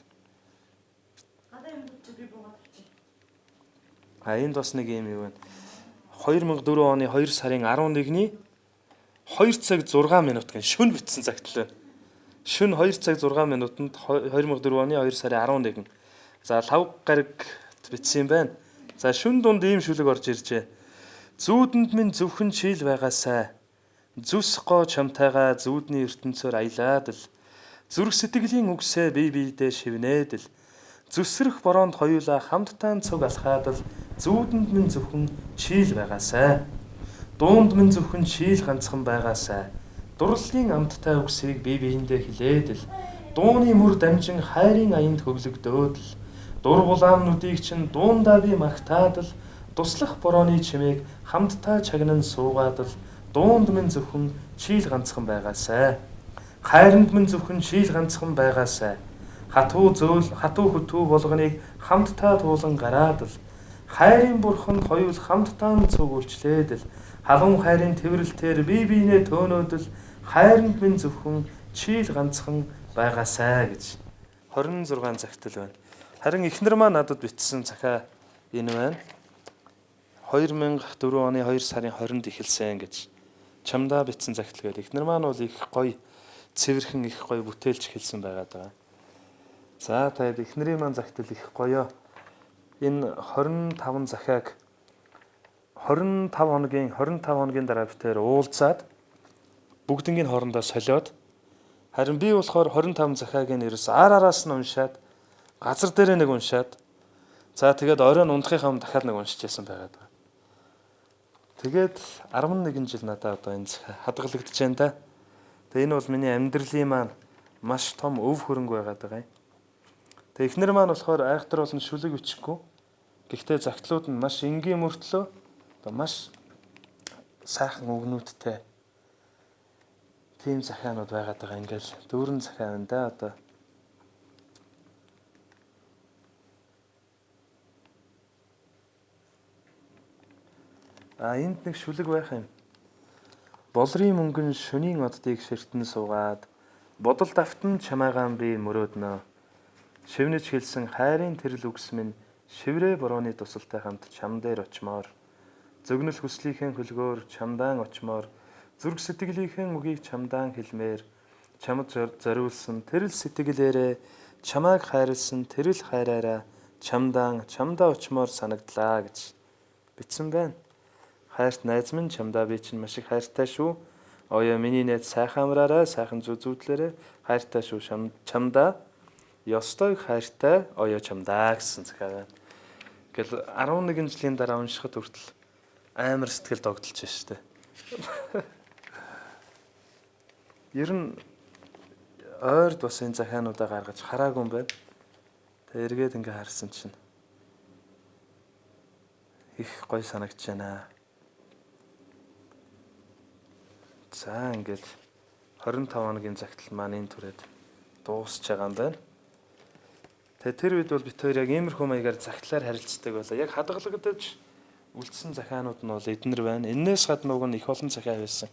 Энд бас нэг юм байна. 2004 оны 2 сарын 11-ний 2 цаг 6 минут гэн шүн бичсэн загтал байна. Шүн 2 цаг 6 минутанд 2004 оны 2 сарын 11. За 5 гараг бичсэн юм байна. За шүн дунд ийм шүлэг орж иржээ. Зүүдэнд минь зөвхөн чийл байгаасай. Зүс гоо чамтайгаа зүүдний ертөнцөөр аялаад л зүрх сэтгэлийн үгсээ бие биедээ шивнээд л зүсрэх бороонд хоёулаа хамтдаа цуг алхаад л зүүдэнд минь зөвхөн чийл байгаасай. Дуунд минь зөвхөн чийл ганцхан байгаасай. Дурлалын амттай үгсийг бие биендээ хэлээд л дууны мөр дамжин хайрын аянд хөглөгдөөд л дур булаамнуудыг чинь дуундаа би магтаад л туслах борооны чимээг хамтдаа чагнан суугаад л дуунд минь зөвхөн чийл ганцхан байгаасай. Хайранд минь зөвхөн чийл ганцхан байгаасай. Хатуу хөтүү болгоныг хамтдаа туулан гараад л хайрын бурханд хоёул хамтдаа цуг үйлчлээд л халуун хайрын тэврэлтээр бие биенээ төөнөөд л хайранд минь зөвхөн чийл ганцхан байгаасай гэж 26 загтал байна. Харин эхнэр маань надад бичсэн захиа энэ байна. 2004 оны 2 сарын 20-нд эхэлсэн гэж чамдаа бичсэн загтал гэдэг. Эхнэр маань бол их гоё цэвэрхэн их гоё бүтээлч хэлсэн байгаад байгаа. За тэгээд эхнэрийн маань загтал их гоё. Энэ 25 захиаг 25 хоногийн дараа битээр уулзаад бүгднгийн хоорондоо солиод харин би болохоор 25 захиаг нь ерөөс араас нь уншаад газар дээрээ нэг уншаад за тэгээд оройн унтахынхаа өмнө дахиад нэг уншиж байсан байгаад байна. Тэгээд 11 жил надад одоо энэ захиа хадгалагдаж байна да. Тэгээд энэ бол миний амьдралын маань маш том өв хөрөнгө байгаад байгаа юм. Тэгээд эхнэр маань болохоор айхтар болон шүлэг бичихгүй. Гэхдээ загтлууд нь маш энгийн мөртлөө одоо маш сайхан өгнүүдтэй тийм захианууд байгаад байгаа. Ингээл дүүрэн захиа байна да одоо. Энд нэг шүлэг байх юм. Болрын мөнгөн шөнийн оддыг ширтэн суугаад бодол давтан чамаагаан би мөрөөднө. Шивнэж хэлсэн хайрын тэрл үгс минь шиврээ борооны тусалтай хамт чам дээр очмоор зөгнөл хүслийнхээ хөлгөөр чамдаан очмоор зүрх сэтгэлийнхээ үгийг чамдаан хэлмээр чамд зориулсан тэрл сэтгэлээрээ чамааг хайрлсан тэрл хайраараа чамдаа очмоор санагдлаа гэж бичсэн байна. Хайрт найз минь чамдаа би чинь маш их хайртай шүү. Оё миний найз сайхан амраарай, сайхан зүзүүдлээрээ хайртай шүү чамдаа. Ёстой хайртай оё чамдаа гэсэн захиа байна. Гэл 11 жилийн дараа уншихад хүртэл амар сэтгэл догдолж байна шүү дээ. Ер нь ойрд бас энэ захиануудаа гаргаж хараагүй юм байна. Тэгээ эргээд ингээ харсан чинь их гоё санагдаж байна. За ингээд 25 хоногийн загтал маань энэ түрээд дуусч байгаа юм байна. Тэгээ тэр үед бол бид хоёр яг иймэрхүү маягаар загтлаар харилцдаг байлаа. Яг хадгалагдаж үлдсэн захианууд нь бол эднэр байна. Эннээс гадна уг нь их олон захиа байсан.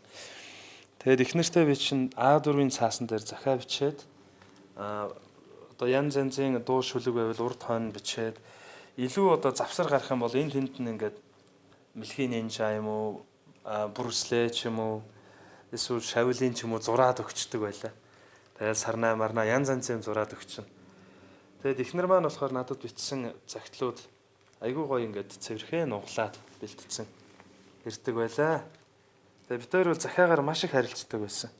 Тэгээд их нэртэй би чинь А4-ийн цаасан дээр захиа бичээд одоо янз янзын дуу шүлэг байвал урд хойно бичээд илүү одоо завсар гарах юм бол энэ тэнд нь ингээд мэлхийн нинжа юм уу, Брюсле ч юм уу, эсвэл Шавлин ч юм уу зураад өгчдөг байлаа. Тэгээд сарнаа марнаа янз янзын зураад өгчин. Тэгээд ихнэр маань болохоор надад бичсэн загтлууд айгүй гоё ингээд цэвэрхэн нуглаад бэлтцсэн ирдэг байлаа. Тэгээд бид хоёр бол захиагаар маш их харилцдаг байсан.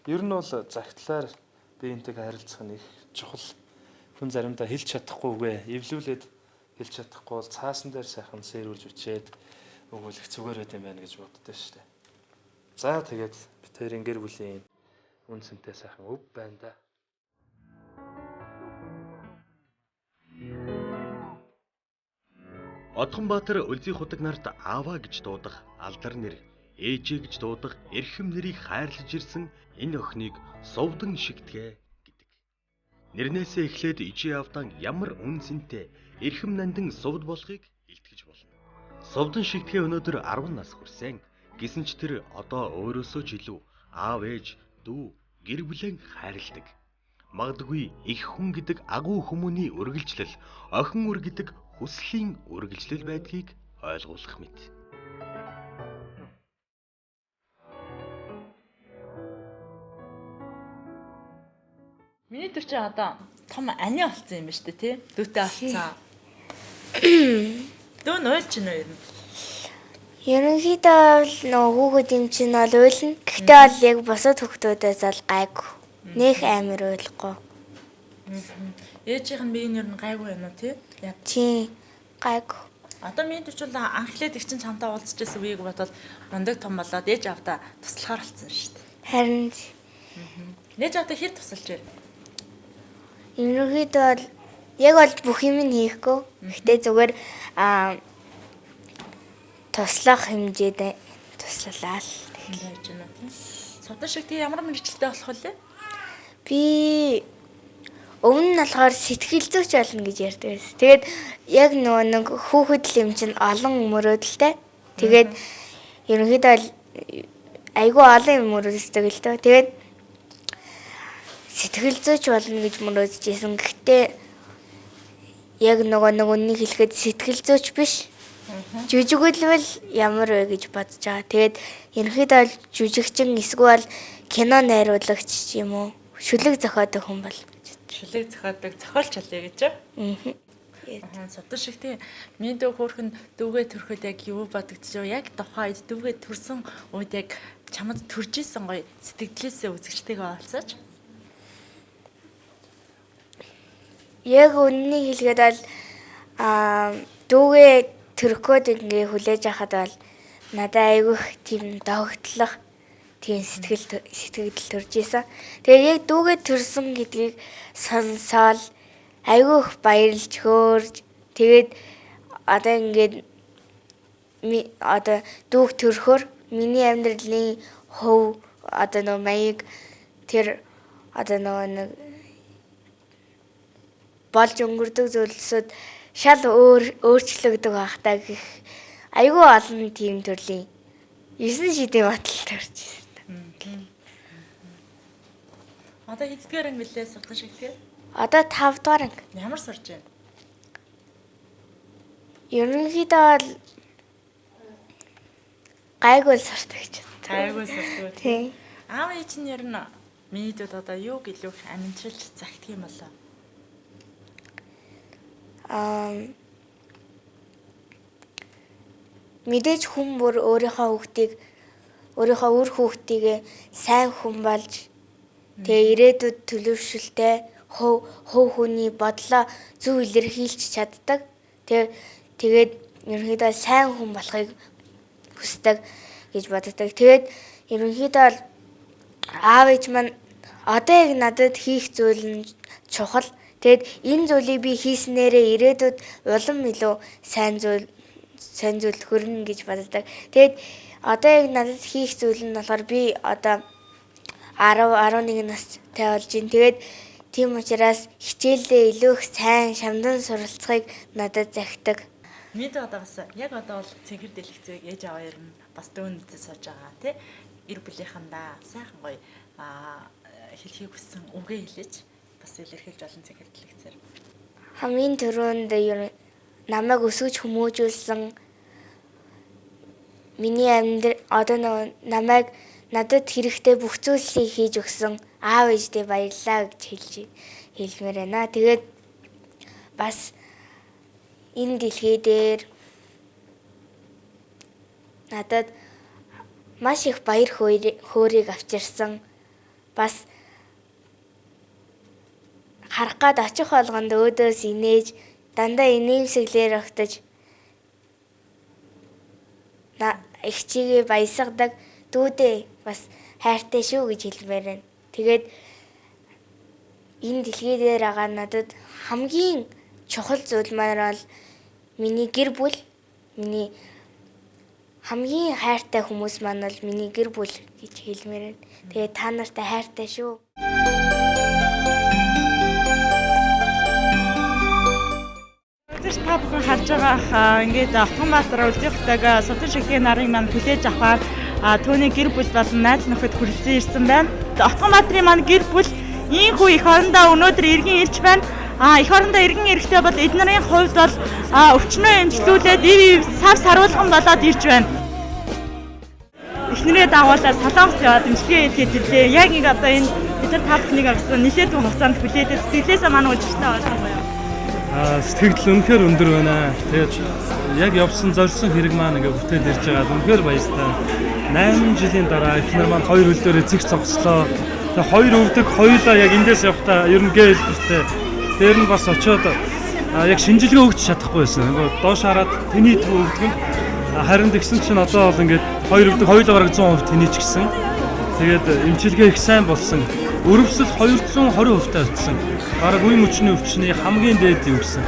Ер нь бол загтлаар биентэйг харилцах нь их чухал. Хүн заримдаа хэлж чадахгүйгээ эвлүүлээд хэлж чадахгүй бол цаасан дээр сайхан сэрүүлж бичээд өгүүлэх зүгээр байт юм байна гэж боддоо шүү дээ. За тэгээд бид хоёрын гэр бүлийн үнсэнтэй сайхан өв байна да. Одгонбаатар Үлзий худаг нарт аава гэж дуудах алдар нэр, ээжээ гэж дуудах эрхэм нэрийг хайрлаж ирсэн энэ охиныг Совдон Шигтгэ гэдэг. Нэрнээсээ эхлээд ижи авдан ямар үнсэнтэй эрхэм нандин сувд болохыг илтгэж болно. Совдон Шигтгэ өнөөдөр 10 нас хүрсэн. Гэсэн ч тэр одоо өөрөөсөө ч илүү аав ээж, дүү, гэр бүлэн хайрладаг. Магадгүй их хүн гэдэг агуу хүмүүний үргэлжлэл, охин үр гэдэг хүслийн үргэлжлэл байдгийг ойлгуулах мэт. Миний төр чинь одоо том ани болсон юм ба штэ тий. Дүүтэй болсон. Дүү нойл чинь юу юм? Ерөнхийдөө бол нөгөө хүүхэд юм чинь бол уйлна. Гэхдээ бол яг босод хүүхдүүдээс бол гайгүй. Нэх амар уйлахгүй. Ээжийнх нь биеийн ер нь гайгүй юм уу тий? Яг Тий. Гайгүй. одоо миний төвч бол анхлаад их чинь чамтай уулзчихсан үеийг бодвол мундаг том болоод ээж авдаа туслахаар болсон шүү дээ. Харин Ээж авдаа хэр тусалж байна? ерөнхийдөө бол яг бол бүх юм нь хийхгүй. Гэхдээ зүгээр туслах хэмжээдээ туслалаа л. Яаж байна тий? Совдон шиг тий ямар мэрэгчлээ болох вэ? Би өмнө нь болохоор сэтгэл зүйч болно гэж ярьдаг байсан. Тэгээд яг нөгөө нэг хүүхэд юм чинь олон мөрөөдөлтэй. Тэгээд ерөнхийдөө айгүй олон юм мөрөөддөг л дөө. Тэгээд сэтгэл зүйч болно гэж мөрөөдж исэн. Гэхдээ яг нөгөө нэг хэлэхэд сэтгэл зүйч биш. Жүжигүүлвэл ямар вэ гэж бодож байгаа. Тэгээд ерөнхийдөө жүжигчин эсвэл кино найруулагч юм уу? Шүлэг зохиодог хүн бол. Шүлэг зохиодог зохиолч ялээ гэж аа. Совдон шиг тий миний дүү хөөрхөн дүүгээ төрөхөд яг юу бодогдчихв? Яг тухайн үед дүүгээ төрсөн үед яг чамд төрж исэн гоё сэтгэлээсээ үзэгчтэйгээ олцооч. Яг үннийг хэлгээд бол дүүгээ төрөхөд ингээ хүлээж авахад бол надад айгүйх тийм догтлох тийм сэтгэл төрж исэн. Тэгээ яг дүүгээ төрсөн гэдгийг сонсоод айгүйх баярлж хөөрж тэгээд одоо ингээд одоо дүүг төрөхөөр миний амьдралын хөв одоо нөгөө маяг тэр одоо нөгөө нэг болж өнгөрдөг зүйлсүүд шал өөрчлөгдөг байхдаа гэх айгүй олон тийм төрлийн 9 шидийн батал төрж ирсэн. Одоо хэдгээр анги билээ Совдон шиг тий? Одоо 5 дугаар анги. Ямар сурж байна? Ерөнхийдөө бол гайгүй сурдаг гэж байна. Гайгүй сурдаг Тий. тий. Аав ээж нь ер нь миний дүүд одоо юу гэлөө амжилж загтдаг юм болоо. Мэдээж хүн бүр өөрийнхөө үр хүүхдийг сайн хүн болж тэгээ ирээдүйд төлөвшөлтэй хөв хүний бодлоо зөв илэрхийлж чаддаг. Тэгээд ерөнхийдөө сайн хүн болохыг хүсдэг гэж боддог. Тэгээд ерөнхийдөө аав ээж маань одоо яг надад хийх зүйл нь чухал. Тэгэд энэ зүйлийг би хийснээрээ ирээдүйд улам илүү сайн зүйл хүрнэ гэж боддог. Тэгэд одоо яг надад хийх зүйл нь болохоор би одоо 10-11 настай болж байна. Тэгээд тийм учраас хичээлдээ илүү их сайн шамдан суралцахыг надад захидаг. Мэдээ одоо бас яг одоо бол цэнхэр дэлгэцээг ээж аваа ер нь бас дөөнд үзэж сууж байгаа тий. Ир бүлийнхандаа сайхан гоё хэлхийг хүссэн үгээ хэлээч бас илэрхийлж олон цэнхэр дэлгэцээр. Хамгийн түрүүнд намайг өсгөж хүмүүжүүлсэн миний одоо намайг надад хэрэгтэй бүх зүйлсийг хийж өгсөн аав ээждээ баярлалаа гэж хэлмээр байна. Тэгээд бас энэ дэлхий дээр надад маш их баяр хөөргийг авчирсан. Бас харах гад очих болгонд өөдөөс инээж дандаа инээмсэглэр өгтөж их чигээ баясгадаг дүүдээ бас хайртай шүү гэж хэлмээр байна. Тэгээд энэ дэлхий дээр байгаа надад хамгийн чухал зүйл маань бол миний гэр бүл, миний хамгийн хайртай хүмүүс маань бол миний гэр бүл гэж хэлмээр байна. Тэгээд та нартай хайртай шүү. Үзэж та бүхэн харж байгаа ингээд Автомбаатар Улдихтайгаа Судан шихийн нарын маань хүлээж авахаар түүний гэр бүл болон найз нөхөд хүрэлцэн ирсэн байна. Автомбаатарын маань гэр бүл ийхүү их орондоо өнөөдөр иргэн ирж байна. Их орондоо иргэн ирэхдээ бол эднэрийн хувьд бол өвчнөө эмчлүүлээд сав саруулган болоод ирж байна. Эхнэрээ дагуулаад Солонгос яваад эмчилгээ хийгээд ирлээ. Яг нэг одоо энэ бид нар та бүхнийг авсан нэлээд том хугацаанд хүлээдэг сэтгэлээсээ манай үзэгчтэй болсон гоё. Сэтгэл үнэхээр өндөр байна. Тэгээд яг явсан зорьсон хэрэг маань ингээ бүтээл ирж байгаа. Үнэхээр баяртай. 8 жилийн дараа эхнэр маань 2 хөлөөрөө цэгц цогцлоо. Тэгээд 2 өвдөг хоёулаа яг эндээс явахдаа ер нь гээл биштэй. Дээр нь бас очиод яг шинжилгээ өгч чадахгүй байсан. Ингээ доош хараад тэний төв өвдгөн. Харин тэгсэн чинь одоо бол ингээд 2 өвдөг хоёулаа бараг 100% тэний ч гэсэн. Тэгээд эмчилгээ их сайн болсон. Өрөвсөл 220% таа очсон. Бараг үе мөчний өвчний хамгийн дээд юм гэсэн.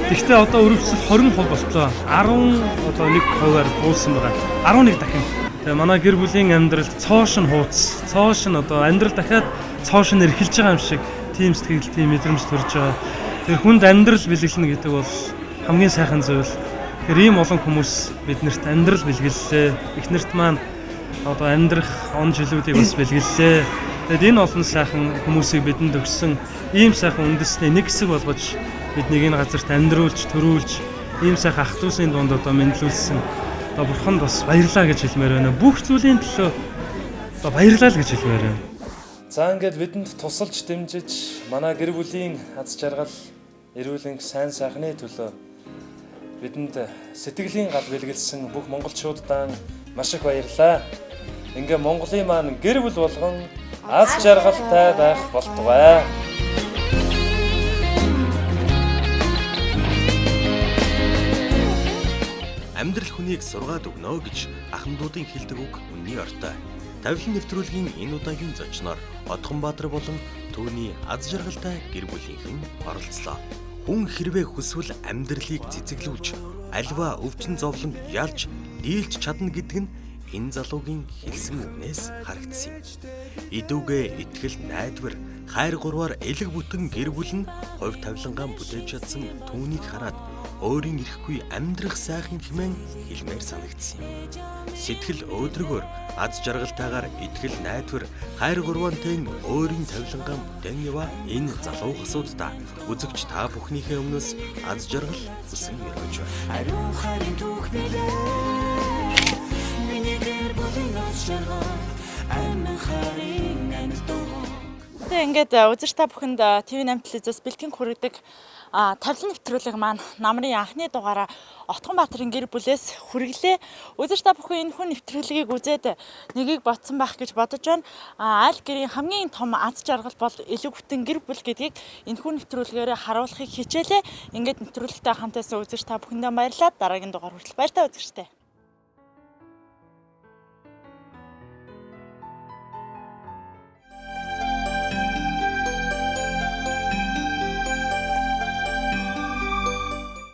Гэхдээ одоо өрөвсөл 20% болтлоо. 10 одоо 1%-аар буусан байгаа. 11 дахин. Тэгээ манай гэр бүлийн амьдралд цоош нь хууц. Цоош нь одоо амьдрал дахиад цоош нь эрхэлж байгаа юм шиг тийм сэтгэл, тийм мэдрэмж төрж байгаа. Тэр хүнд амьдрал бэлгэлнэ гэдэг бол хамгийн сайхан зүйл. Тэр ийм олон хүмүүс биднэрт амьдрал бэлгэллээ. Эхнэрт маань одоо амьдрах он жилүүдийг бас бэлгэллээ. Тэгэд энэ олон сайхан хүмүүсийг бидэнд өгсөн ийм сайхан үндэсний нэг хэсэг болгож биднийг энэ газарт амьдруулж, төрүүлж, ийм сайхан ах トゥ усын дунд одоо мэдлүүлсэн. Одоо бурханд бас баярлалаа гэж хэлмээр байна. Бүх зүйлийн төлөө одоо баярлалаа л гэж хэлмээр байна. За ингээд бидэнд тусалж дэмжиж манай гэр бүлийн аз жаргал, эрүүл сайн сайхны төлөө бидэнд сэтгэлийн гал бэлгэлсэн бүх монголчуудаа маш их баярлалаа. Ингээ Монголын маань гэр бүл болгон аз жаргалтай байх болтугай. Амьдрал хүнийг сургаад өгнө гэж ахмадуудын хэлдэг үг үнний ортой. Тавилан нэвтрүүлгийн энэ удаагийн зочноор Отгонбаатар болон түүний аз жаргалтай гэр бүлийнхэн оролцлоо. Хүн хэрвээ хүсвэл амьдралыг цэцэглүүлж, альва өвчин зовлон ялж, дийлж чадна гэдэг нь энэ залуугийн хэлсэн үгнээс харагдсан юм. Идүүгээ итгэл найдвар, хайр гурваар элэг бүтэн гэр бүл нь хувь тавилангаа бүтээж чадсан түүнийг хараад өөрийн ирэхгүй амьдрах сайхан хэмээн хэлмээр санагдсан юм. Сэтгэл өөдрөгөөр аз жаргалтайгаар итгэл найдвар, хайр гурвантай өөрийн тавилангаа бүтээн яваа энэ залуу хасуудаа үзэгч та бүхнийхээ өмнөөс аз жаргал хүсэн өргөж байна. Тэгээ ингээд үзэж та бүхэнд ТV8 телевизээс бэлтгэн хүргэдэг тавилан нэвтрүүлэг маань намрын анхны дугаараа Отгонбаатарын гэр бүлээс хүргэлээ. Үзэж та бүхэн энэ хүн нэвтрүүлгийг үзээд нэгийг ботсон байх гэж бодож байна. Аль гэрийн хамгийн том аз жаргал бол элэг бүтэн гэр бүл гэдгийг энэ хүн нэвтрүүлгээр харуулахыг хичээлээ. Ингээд нэвтрүүлэгтэй хамтаасан үзэж та бүхэндээ баярлалаа. Дараагийн дугаар хүртэл баяртай үзэгчтэй.